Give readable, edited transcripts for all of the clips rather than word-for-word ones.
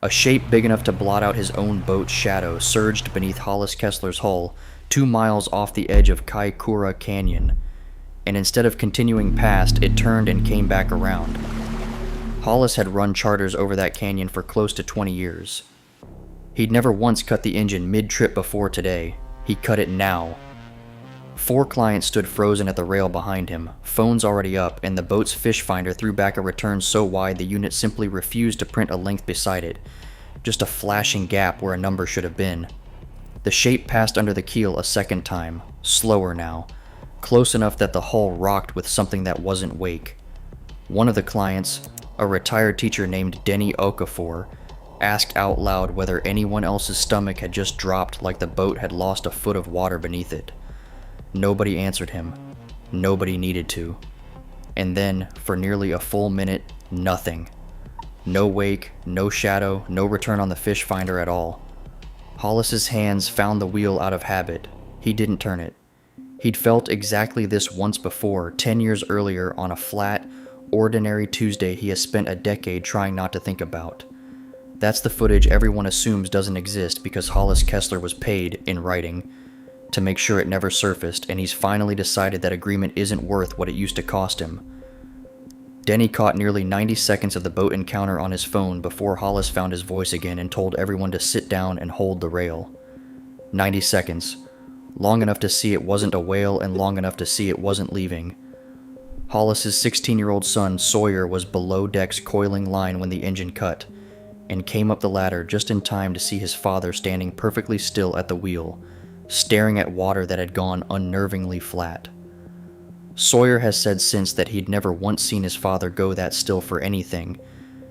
A shape big enough to blot out his own boat's shadow surged beneath Hollis Kessler's hull 2 miles off the edge of Kaikoura Canyon, and instead of continuing past, it turned and came back around. Hollis had run charters over that canyon for close to 20 years. He'd never once cut the engine mid-trip before today. He cut it now. 4 clients stood frozen at the rail behind him, phones already up, and the boat's fish finder threw back a return so wide the unit simply refused to print a length beside it, just a flashing gap where a number should have been. The shape passed under the keel a second time, slower now, close enough that the hull rocked with something that wasn't wake. One of the clients, a retired teacher named Denny Okafor, asked out loud whether anyone else's stomach had just dropped like the boat had lost a foot of water beneath it. Nobody answered him. Nobody needed to. And then, for nearly a full minute, nothing. No wake, no shadow, no return on the fish finder at all. Hollis's hands found the wheel out of habit. He didn't turn it. He'd felt exactly this once before, 10 years earlier, on a flat, ordinary Tuesday he has spent a decade trying not to think about. That's the footage everyone assumes doesn't exist because Hollis Kessler was paid, in writing, to make sure it never surfaced, and he's finally decided that agreement isn't worth what it used to cost him. Denny caught nearly 90 seconds of the boat encounter on his phone before Hollis found his voice again and told everyone to sit down and hold the rail. 90 seconds. Long enough to see it wasn't a whale and long enough to see it wasn't leaving. Hollis's 16-year-old son, Sawyer, was below deck's coiling line when the engine cut, and came up the ladder just in time to see his father standing perfectly still at the wheel, staring at water that had gone unnervingly flat. Sawyer has said since that he'd never once seen his father go that still for anything,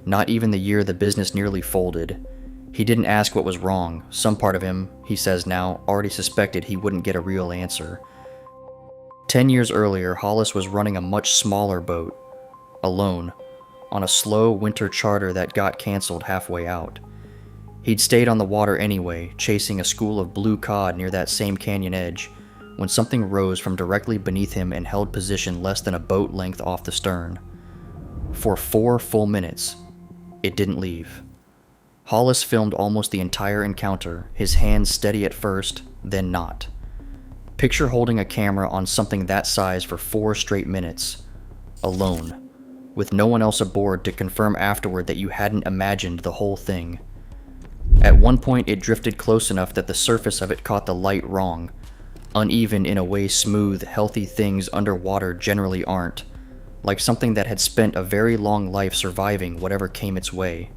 not even the year the business nearly folded. He didn't ask what was wrong. Some part of him, he says now, already suspected he wouldn't get a real answer. 10 years earlier, Hollis was running a much smaller boat, alone, on a slow winter charter that got canceled halfway out. He'd stayed on the water anyway, chasing a school of blue cod near that same canyon edge, when something rose from directly beneath him and held position less than a boat length off the stern. For 4 full minutes, it didn't leave. Hollis filmed almost the entire encounter, his hands steady at first, then not. Picture holding a camera on something that size for 4 straight minutes, alone, with no one else aboard to confirm afterward that you hadn't imagined the whole thing. At one point it drifted close enough that the surface of it caught the light wrong, uneven in a way smooth, healthy things underwater generally aren't, like something that had spent a very long life surviving whatever came its way.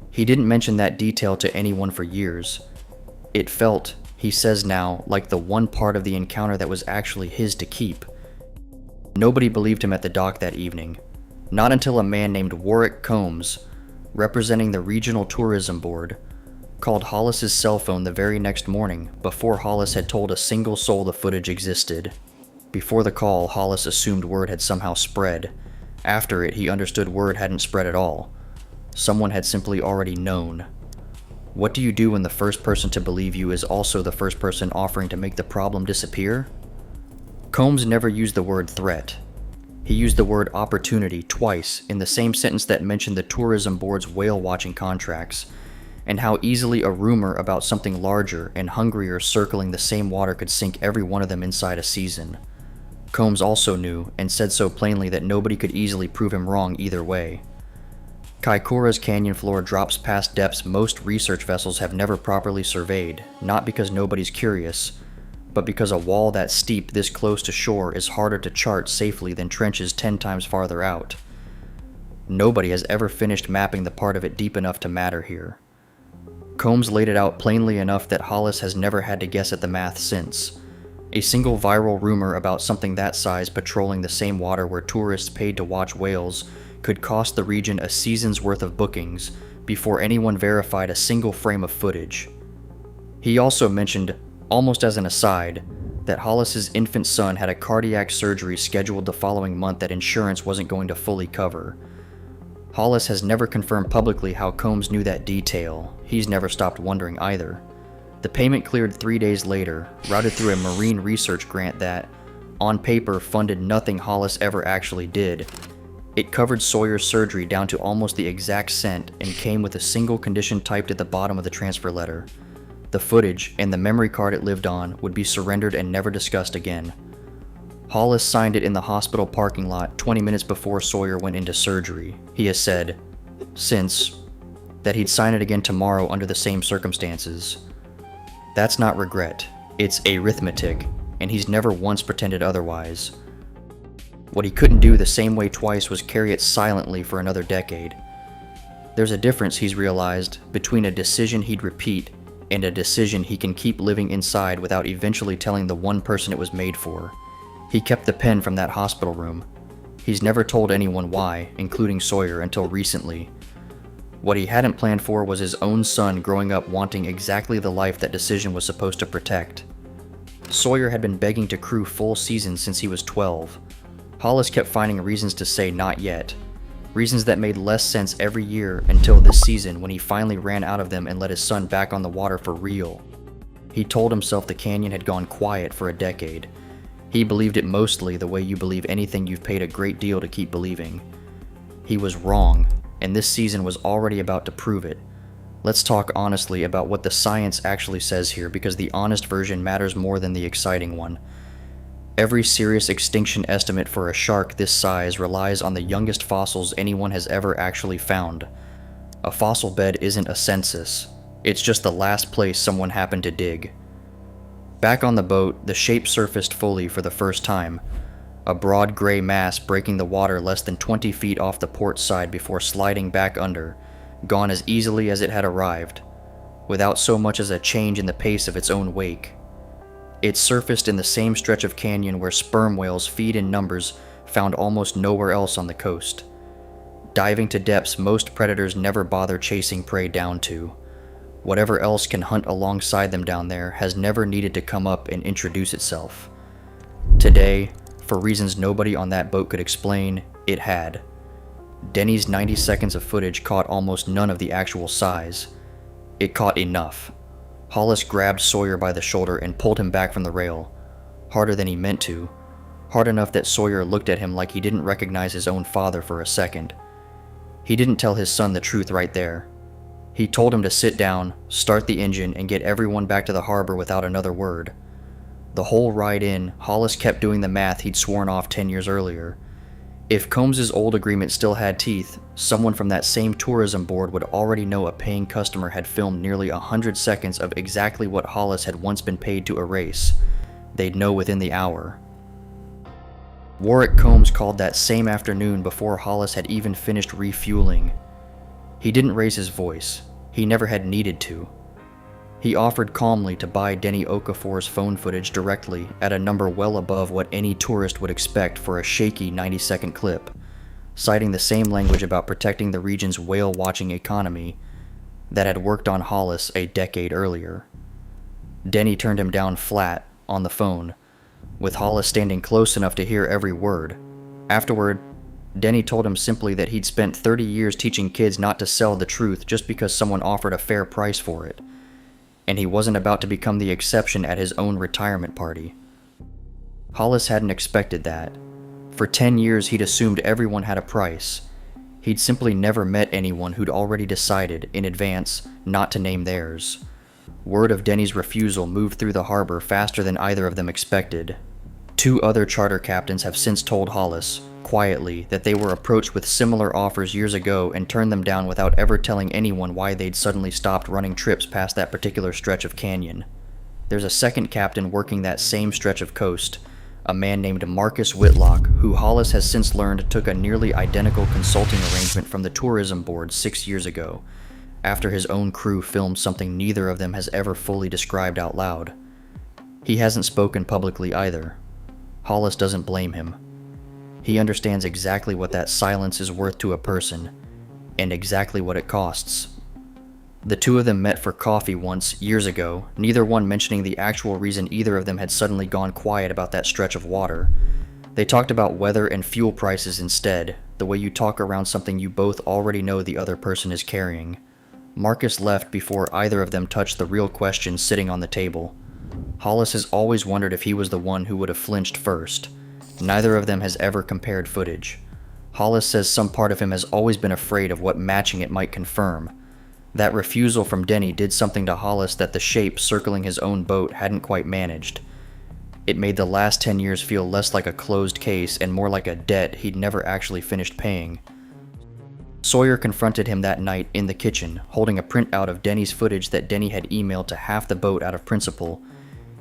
He didn't mention that detail to anyone for years. It felt, he says now, like the one part of the encounter that was actually his to keep. Nobody believed him at the dock that evening, not until a man named Warwick Combs, representing the Regional Tourism Board, called Hollis's cell phone the very next morning before Hollis had told a single soul the footage existed. Before the call, Hollis assumed word had somehow spread. After it, he understood word hadn't spread at all. Someone had simply already known. What do you do when the first person to believe you is also the first person offering to make the problem disappear? Combs never used the word threat. He used the word opportunity twice in the same sentence that mentioned the tourism board's whale watching contracts, and how easily a rumor about something larger and hungrier circling the same water could sink every one of them inside a season. Combs also knew, and said so plainly that nobody could easily prove him wrong either way. Kaikoura's canyon floor drops past depths most research vessels have never properly surveyed, not because nobody's curious, but because a wall that steep this close to shore is harder to chart safely than trenches 10 times farther out. Nobody has ever finished mapping the part of it deep enough to matter here. Combs laid it out plainly enough that Hollis has never had to guess at the math since. A single viral rumor about something that size patrolling the same water where tourists paid to watch whales could cost the region a season's worth of bookings before anyone verified a single frame of footage. He also mentioned, almost as an aside, that Hollis's infant son had a cardiac surgery scheduled the following month that insurance wasn't going to fully cover. Hollis has never confirmed publicly how Combs knew that detail. He's never stopped wondering either. The payment cleared 3 days later, routed through a marine research grant that, on paper, funded nothing Hollis ever actually did, It covered Sawyer's surgery down to almost the exact cent and came with a single condition typed at the bottom of the transfer letter. The footage and the memory card it lived on would be surrendered and never discussed again. Hollis signed it in the hospital parking lot 20 minutes before Sawyer went into surgery. He has said, since, that he'd sign it again tomorrow under the same circumstances. That's not regret, it's arithmetic, and he's never once pretended otherwise. What he couldn't do the same way twice was carry it silently for another decade. There's a difference, he's realized, between a decision he'd repeat and a decision he can keep living inside without eventually telling the one person it was made for. He kept the pen from that hospital room. He's never told anyone why, including Sawyer, until recently. What he hadn't planned for was his own son growing up wanting exactly the life that decision was supposed to protect. Sawyer had been begging to crew full seasons since he was 12. Hollis kept finding reasons to say not yet. Reasons that made less sense every year until this season when he finally ran out of them and let his son back on the water for real. He told himself the canyon had gone quiet for a decade. He believed it mostly the way you believe anything you've paid a great deal to keep believing. He was wrong, and this season was already about to prove it. Let's talk honestly about what the science actually says here, because the honest version matters more than the exciting one. Every serious extinction estimate for a shark this size relies on the youngest fossils anyone has ever actually found. A fossil bed isn't a census, it's just the last place someone happened to dig. Back on the boat, the shape surfaced fully for the first time, a broad gray mass breaking the water less than 20 feet off the port side before sliding back under, gone as easily as it had arrived, without so much as a change in the pace of its own wake. It surfaced in the same stretch of canyon where sperm whales feed in numbers found almost nowhere else on the coast. Diving to depths most predators never bother chasing prey down to. Whatever else can hunt alongside them down there has never needed to come up and introduce itself. Today, for reasons nobody on that boat could explain, it had. Denny's 90 seconds of footage caught almost none of the actual size. It caught enough. Hollis grabbed Sawyer by the shoulder and pulled him back from the rail, harder than he meant to, hard enough that Sawyer looked at him like he didn't recognize his own father for a second. He didn't tell his son the truth right there. He told him to sit down, start the engine, and get everyone back to the harbor without another word. The whole ride in, Hollis kept doing the math he'd sworn off 10 years earlier. If Combs's old agreement still had teeth, someone from that same tourism board would already know a paying customer had filmed nearly 100 seconds of exactly what Hollis had once been paid to erase. They'd know within the hour. Warwick Combs called that same afternoon before Hollis had even finished refueling. He didn't raise his voice. He never had needed to. He offered calmly to buy Denny Okafor's phone footage directly at a number well above what any tourist would expect for a shaky 90-second clip, citing the same language about protecting the region's whale-watching economy that had worked on Hollis a decade earlier. Denny turned him down flat on the phone, with Hollis standing close enough to hear every word. Afterward, Denny told him simply that he'd spent 30 years teaching kids not to sell the truth just because someone offered a fair price for it, and he wasn't about to become the exception at his own retirement party. Hollis hadn't expected that. For 10 years he'd assumed everyone had a price. He'd simply never met anyone who'd already decided, in advance, not to name theirs. Word of Denny's refusal moved through the harbor faster than either of them expected. 2 other charter captains have since told Hollis, quietly, that they were approached with similar offers years ago and turned them down without ever telling anyone why they'd suddenly stopped running trips past that particular stretch of canyon. There's a second captain working that same stretch of coast, a man named Marcus Whitlock, who Hollis has since learned took a nearly identical consulting arrangement from the tourism board 6 years ago, after his own crew filmed something neither of them has ever fully described out loud. He hasn't spoken publicly either. Hollis doesn't blame him. He understands exactly what that silence is worth to a person, and exactly what it costs. The 2 of them met for coffee once, years ago, neither one mentioning the actual reason either of them had suddenly gone quiet about that stretch of water. They talked about weather and fuel prices instead, the way you talk around something you both already know the other person is carrying. Marcus left before either of them touched the real question sitting on the table. Hollis has always wondered if he was the one who would have flinched first. Neither of them has ever compared footage. Hollis says some part of him has always been afraid of what matching it might confirm. That refusal from Denny did something to Hollis that the shape circling his own boat hadn't quite managed. It made the last 10 years feel less like a closed case and more like a debt he'd never actually finished paying. Sawyer confronted him that night in the kitchen, holding a printout of Denny's footage that Denny had emailed to half the boat out of principle.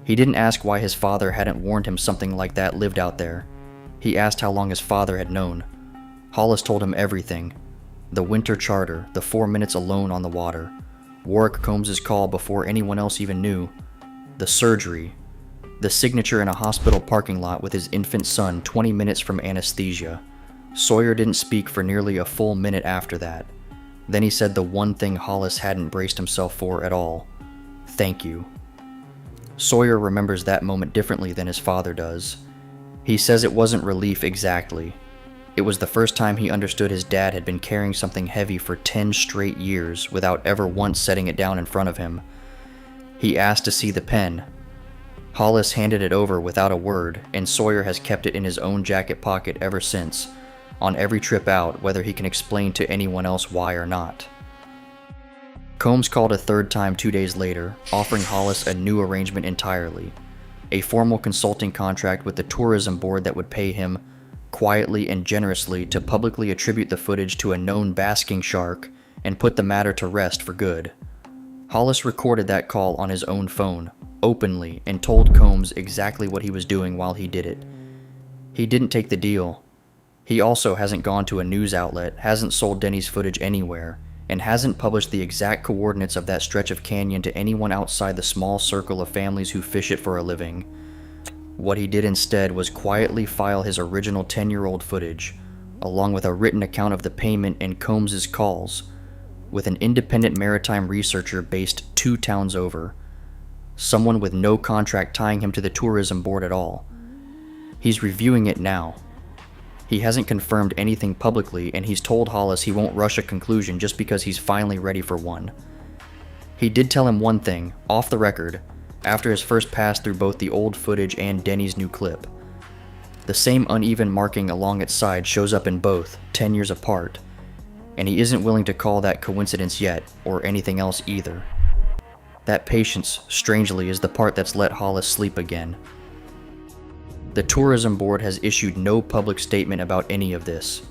He didn't ask why his father hadn't warned him something like that lived out there. He asked how long his father had known. Hollis told him everything. The winter charter, the 4 minutes alone on the water, Warwick Combs' call before anyone else even knew, the surgery, the signature in a hospital parking lot with his infant son 20 minutes from anesthesia. Sawyer didn't speak for nearly a full minute after that. Then he said the one thing Hollis hadn't braced himself for at all. Thank you. Sawyer remembers that moment differently than his father does. He says it wasn't relief exactly. It was the first time he understood his dad had been carrying something heavy for 10 straight years without ever once setting it down in front of him. He asked to see the pen. Hollis handed it over without a word, and Sawyer has kept it in his own jacket pocket ever since, on every trip out, whether he can explain to anyone else why or not. Combs called a third time 2 days later, offering Hollis a new arrangement entirely, a formal consulting contract with the tourism board that would pay him, quietly and generously, to publicly attribute the footage to a known basking shark and put the matter to rest for good. Hollis recorded that call on his own phone, openly, and told Combs exactly what he was doing while he did it. He didn't take the deal. He also hasn't gone to a news outlet, hasn't sold Denny's footage anywhere, and hasn't published the exact coordinates of that stretch of canyon to anyone outside the small circle of families who fish it for a living. What he did instead was quietly file his original 10-year-old footage, along with a written account of the payment and Combs' calls, with an independent maritime researcher based 2 towns over, someone with no contract tying him to the tourism board at all. He's reviewing it now. He hasn't confirmed anything publicly, and he's told Hollis he won't rush a conclusion just because he's finally ready for one. He did tell him one thing, off the record, after his first pass through both the old footage and Denny's new clip. The same uneven marking along its side shows up in both, 10 years apart, and he isn't willing to call that coincidence yet, or anything else either. That patience, strangely, is the part that's let Hollis sleep again. The tourism board has issued no public statement about any of this.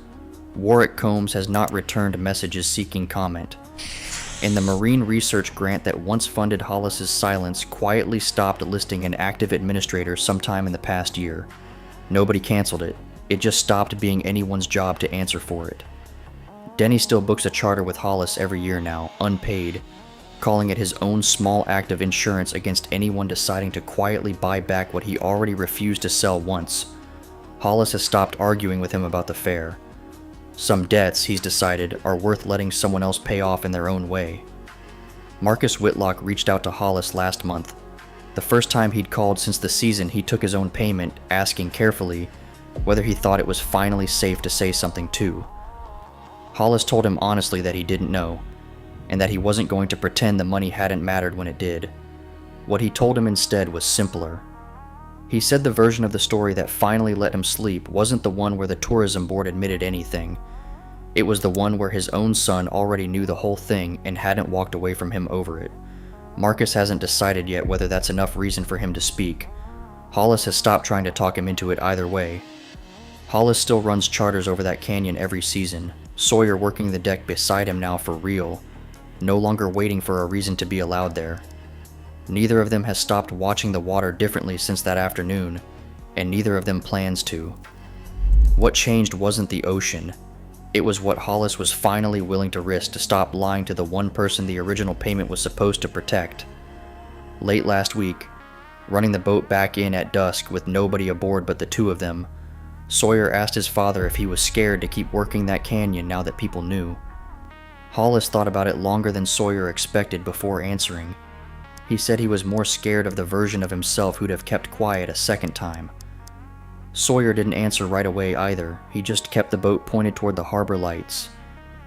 Warwick Combs has not returned messages seeking comment. And the marine research grant that once funded Hollis's silence quietly stopped listing an active administrator sometime in the past year. Nobody canceled it. It just stopped being anyone's job to answer for it. Denny still books a charter with Hollis every year now, unpaid, calling it his own small act of insurance against anyone deciding to quietly buy back what he already refused to sell once. Hollis has stopped arguing with him about the fare. Some debts, he's decided, are worth letting someone else pay off in their own way. Marcus Whitlock reached out to Hollis last month, the first time he'd called since the season he took his own payment, asking carefully whether he thought it was finally safe to say something too. Hollis told him honestly that he didn't know, and that he wasn't going to pretend the money hadn't mattered when it did. What he told him instead was simpler. He said the version of the story that finally let him sleep wasn't the one where the tourism board admitted anything. It was the one where his own son already knew the whole thing and hadn't walked away from him over it. Marcus hasn't decided yet whether that's enough reason for him to speak. Hollis has stopped trying to talk him into it either way. Hollis still runs charters over that canyon every season, Sawyer working the deck beside him now for real, no longer waiting for a reason to be allowed there. Neither of them has stopped watching the water differently since that afternoon, and neither of them plans to. What changed wasn't the ocean. It was what Hollis was finally willing to risk to stop lying to the one person the original payment was supposed to protect. Late last week, running the boat back in at dusk with nobody aboard but the 2 of them, Sawyer asked his father if he was scared to keep working that canyon now that people knew. Hollis thought about it longer than Sawyer expected before answering. He said he was more scared of the version of himself who'd have kept quiet a second time. Sawyer didn't answer right away either. He just kept the boat pointed toward the harbor lights,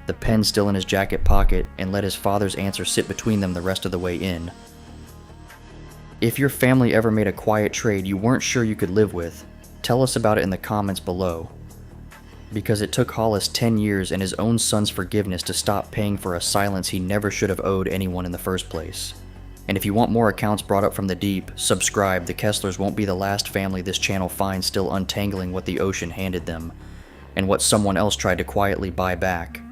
the pen still in his jacket pocket, and let his father's answer sit between them the rest of the way in. If your family ever made a quiet trade you weren't sure you could live with, tell us about it in the comments below. because it took Hollis 10 years and his own son's forgiveness to stop paying for a silence he never should have owed anyone in the first place. And if you want more accounts brought up from the deep, subscribe. The Kesslers won't be the last family this channel finds still untangling what the ocean handed them, and what someone else tried to quietly buy back.